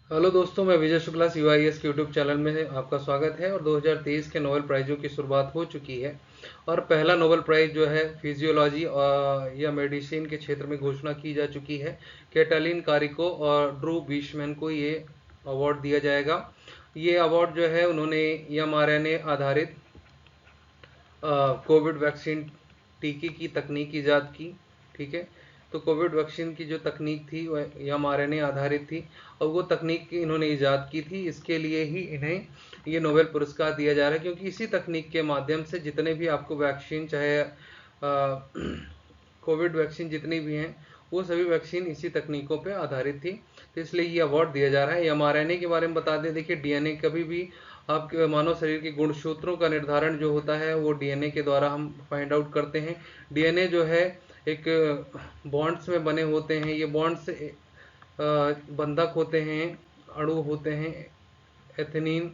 Hello दोस्तों, मैं Vijay Shukla CYS के यूट्यूब चैनल में आपका स्वागत है। और 2023 के नोबेल प्राइज़ों की शुरुआत हो चुकी है और पहला नोबेल प्राइज़ जो है फिजियोलॉजी या मेडिसिन के क्षेत्र में घोषणा की जा चुकी है। कैटलिन कारिको और ड्रू बीशमैन को ये अवार्ड दिया जाएगा। ये अवार्ड जो है उन्होंने mRNA आधारित कोविड वैक्सीन टीके की तकनीक ईजाद की। ठीक है, तो कोविड वैक्सीन की जो तकनीक थी वह mRNA आधारित थी और वो तकनीक इन्होंने ईजाद की थी। इसके लिए ही इन्हें ये नोबेल पुरस्कार दिया जा रहा है, क्योंकि इसी तकनीक के माध्यम से जितने भी आपको वैक्सीन, चाहे कोविड वैक्सीन जितनी भी हैं, वो सभी वैक्सीन इसी तकनीकों पे आधारित थी। तो इसलिए ये अवार्ड दिया जा रहा है। mRNA के बारे में बता दें, देखिए डीएनए कभी भी आपके मानव शरीर के गुणसूत्रों का निर्धारण जो होता है वो डीएनए के द्वारा हम फाइंड आउट करते हैं। डीएनए जो है एक बॉन्ड्स में बने होते हैं। ये बॉन्ड्स बंधक होते हैं, अणु होते हैं, एथेनिन,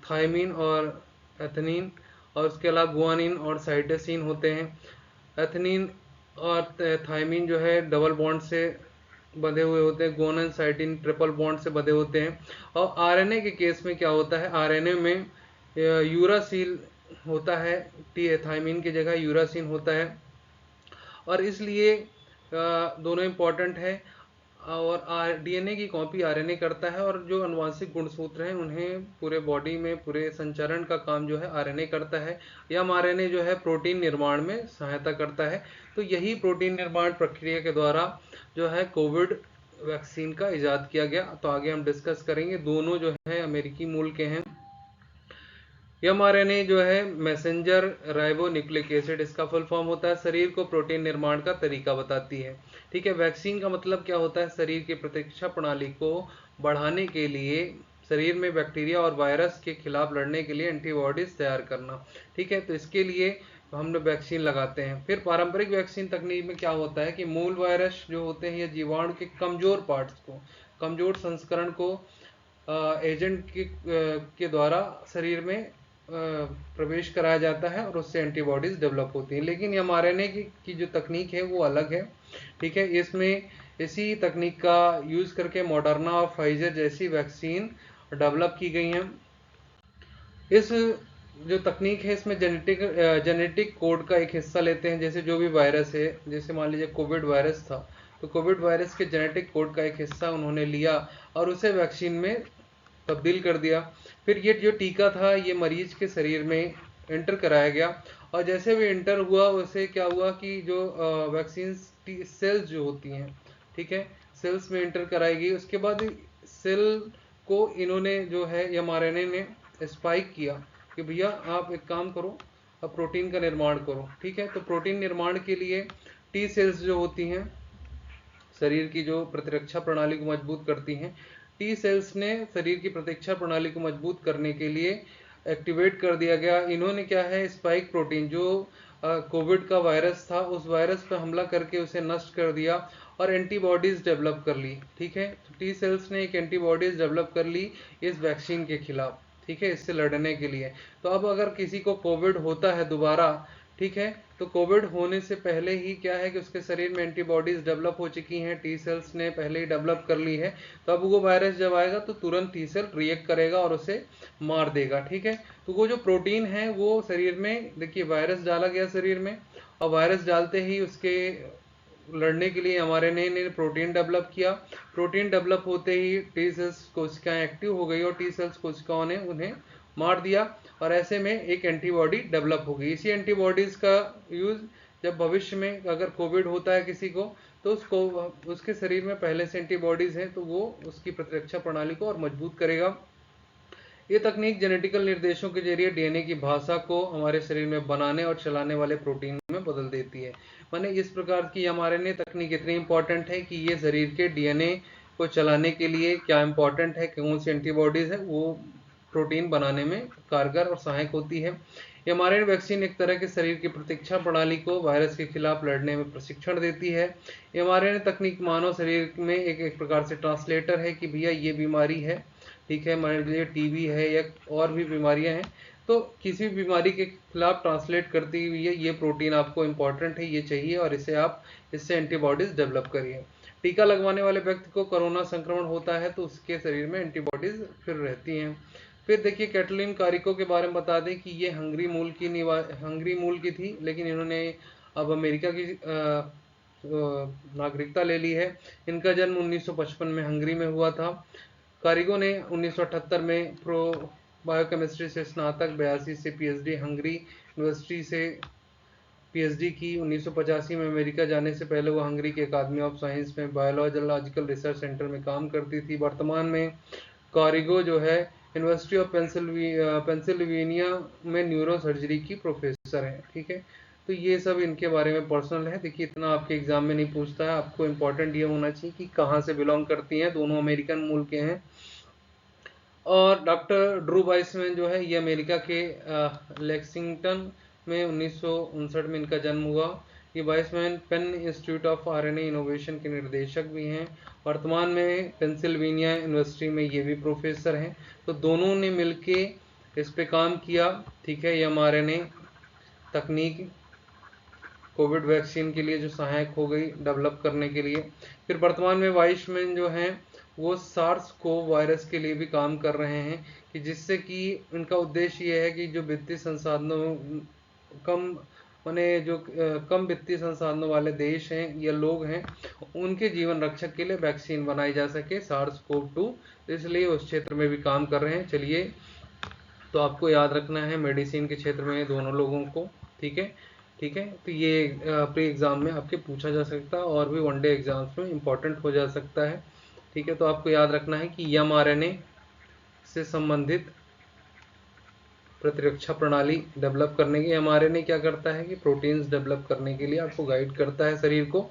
थायमिन और एथेनिन, और उसके अलावा गुआनिन और साइटोसिन होते हैं। एथेनिन और थायमिन जो है डबल बॉन्ड से बंधे हुए होते हैं, गुआनिन साइटिन ट्रिपल बॉन्ड से बंधे होते हैं। और आरएनए के केस में क्या होता है, आरएनए में यूरासिल होता है, टी थायमिन की जगह यूरासिन होता है, और इसलिए दोनों इंपॉर्टेंट है। और डीएनए की कॉपी आरएनए करता है, और जो अनुवांशिक गुणसूत्र हैं उन्हें पूरे बॉडी में पूरे संचरण का काम जो है आरएनए करता है। या आरएनए जो है प्रोटीन निर्माण में सहायता करता है। तो यही प्रोटीन निर्माण प्रक्रिया के द्वारा जो है कोविड वैक्सीन का इजाद किया गया। तो आगे हम डिस्कस करेंगे। दोनों जो है अमेरिकी मूल के हैं। mRNA जो है मैसेंजर राइबो न्यूक्लिक एसिड, इसका फुल फॉर्म होता है। शरीर को प्रोटीन निर्माण का तरीका बताती है। ठीक है, वैक्सीन का मतलब क्या होता है, शरीर की प्रतिरक्षा प्रणाली को बढ़ाने के लिए, शरीर में बैक्टीरिया और वायरस के खिलाफ लड़ने के लिए एंटीबॉडीज तैयार करना। ठीक है, तो इसके लिए हम लोग वैक्सीन लगाते हैं। फिर पारंपरिक वैक्सीन तकनीक में क्या होता है कि मूल वायरस जो होते हैं या जीवाणु के कमजोर पार्ट्स को, कमजोर संस्करण को एजेंट के द्वारा शरीर में प्रवेश कराया जाता है और उससे एंटीबॉडीज डेवलप होती हैं। लेकिन mRNA की जो तकनीक है वो अलग है। ठीक है, इसमें इसी तकनीक का यूज करके मॉडर्ना और फाइजर जैसी वैक्सीन डेवलप की गई हैं। इस जो तकनीक है इसमें जेनेटिक कोड का एक हिस्सा लेते हैं। जैसे जो भी वायरस है, जैसे मान लीजिए कोविड वायरस था, तो कोविड वायरस के जेनेटिक कोड का एक हिस्सा उन्होंने लिया और उसे वैक्सीन में तब्दील कर दिया। फिर ये जो टीका था ये मरीज के शरीर में एंटर कराया गया, और जैसे भी एंटर हुआ वैसे क्या हुआ कि जो वैक्सीन सेल्स जो होती हैं, ठीक है, सेल्स में एंटर कराई गई। उसके बाद सेल को इन्होंने जो है mRNA ने स्पाइक किया कि भैया आप एक काम करो, अब प्रोटीन का निर्माण करो। ठीक है, तो प्रोटीन निर्माण के लिए टी सेल्स जो होती हैं, शरीर की जो प्रतिरक्षा प्रणाली को मजबूत करती हैं, टी सेल्स ने शरीर की प्रतिरक्षा प्रणाली को मजबूत करने के लिए एक्टिवेट कर दिया गया। इन्होंने क्या है, स्पाइक प्रोटीन जो कोविड का वायरस था उस वायरस पर हमला करके उसे नष्ट कर दिया और एंटीबॉडीज डेवलप कर ली। ठीक है, तो टी सेल्स ने एक एंटीबॉडीज डेवलप कर ली इस वैक्सीन के खिलाफ। ठीक है, इससे लड़ने के लिए। तो अब अगर किसी को कोविड होता है दोबारा, ठीक है, तो कोविड होने से पहले ही क्या है कि उसके शरीर में एंटीबॉडीज डेवलप हो चुकी हैं, टी सेल्स ने पहले ही डेवलप कर ली है। तो अब वो वायरस जब आएगा तो तुरंत टी सेल रिएक्ट करेगा और उसे मार देगा। ठीक है, तो वो जो प्रोटीन है वो शरीर में, देखिए वायरस डाला गया शरीर में, और वायरस डालते ही उसके लड़ने के लिए हमारे ने प्रोटीन डेवलप किया। प्रोटीन डेवलप होते ही टी सेल्स कोशिकाएं एक्टिव हो गई और टी सेल्स कोशिकाओं ने उन्हें मार दिया, और ऐसे में एक एंटीबॉडी डेवलप हो गई। इसी एंटीबॉडीज का यूज जब भविष्य में अगर कोविड होता है किसी को, तो उसको उसके शरीर में पहले से एंटीबॉडीज हैं तो वो उसकी प्रतिरक्षा प्रणाली को और मजबूत करेगा। ये तकनीक जेनेटिकल निर्देशों के जरिए डीएनए की भाषा को हमारे शरीर में बनाने और चलाने वाले प्रोटीन में बदल देती है। माने इस प्रकार की mRNA तकनीक इतनी इंपॉर्टेंट है कि ये शरीर के डीएनए को चलाने के लिए क्या इंपॉर्टेंट है, कौन सी एंटीबॉडीज है, वो प्रोटीन बनाने में कारगर और सहायक होती है। mRNA वैक्सीन एक तरह के शरीर की प्रतिरक्षा प्रणाली को वायरस के खिलाफ लड़ने में प्रशिक्षण देती है। mRNA तकनीक मानव शरीर में एक प्रकार से ट्रांसलेटर है कि भैया ये बीमारी है, ठीक है, मान लीजिए टीबी है या और भी बीमारियां हैं, तो किसी भी बीमारी के खिलाफ ट्रांसलेट करती हुई है ये प्रोटीन आपको इंपॉर्टेंट है, ये चाहिए और इसे आप इससे एंटीबॉडीज डेवलप करिए। टीका लगवाने वाले व्यक्ति को कोरोना संक्रमण होता है तो उसके शरीर में एंटीबॉडीज फिर रहती हैं। फिर देखिए कैटलिन कारिको के बारे में बता दें कि ये हंगरी मूल की थी, लेकिन इन्होंने अब अमेरिका की नागरिकता ले ली है। इनका जन्म 1955 में हंगरी में हुआ था। कारिगो ने 1978 में प्रो बायोकेमिस्ट्री से स्नातक, 82 से पीएचडी हंगरी यूनिवर्सिटी से पीएचडी की। 1985 में अमेरिका जाने से पहले वो हंगरी के अकादमी ऑफ साइंस में बायोलॉजिकल रिसर्च सेंटर में काम करती थी। वर्तमान में कारिगो जो है यूनिवर्सिटी ऑफ पेंसिल्वेनिया में न्यूरो सर्जरी की प्रोफेसर है। ठीक है, तो ये सब इनके बारे में पर्सनल है। देखिए इतना आपके एग्जाम में नहीं पूछता है, आपको इम्पोर्टेंट ये होना चाहिए कि कहाँ से बिलोंग करती हैं, दोनों अमेरिकन मूल के हैं। और डॉक्टर ड्रू वाइसमैन जो है ये अमेरिका के लेक्सिंगटन में 1959 में इनका जन्म हुआ। ये Weissman Penn Institute of RNA innovation के निर्देशक भी हैं। वर्तमान में पेंसिल्वेनिया यूनिवर्सिटी में ये भी प्रोफेसर हैं। तो दोनों ने मिलके इस पे काम किया। ठीक है, ये mRNA तकनीक कोविड वैक्सीन के लिए जो सहायक हो गई डेवलप करने के लिए। फिर वर्तमान में वाइसमैन जो हैं वो सार्स कोव वायरस के लिए भी काम कर रहे हैं, कि जिससे कि उनका उद्देश्य ये है कि जो वित्तीय संसाधनों कम माने जो कम वित्तीय संसाधनों वाले देश हैं या लोग हैं, उनके जीवन रक्षक के लिए वैक्सीन बनाई जा सके सार्स कोव 2, इसलिए उस क्षेत्र में भी काम कर रहे हैं। चलिए, तो आपको याद रखना है मेडिसिन के क्षेत्र में दोनों लोगों को। ठीक है, ठीक है, तो ये प्री एग्जाम में आपके पूछा जा सकता है और भी वनडे एग्जाम्स में इम्पोर्टेंट हो जा सकता है। ठीक है, तो आपको याद रखना है कि mRNA से संबंधित प्रतिरक्षा प्रणाली डेवलप करने के mRNA क्या करता है कि प्रोटीन्स डेवलप करने के लिए आपको गाइड करता है शरीर को।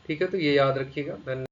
ठीक है, तो ये याद रखिएगा। धन्यवाद।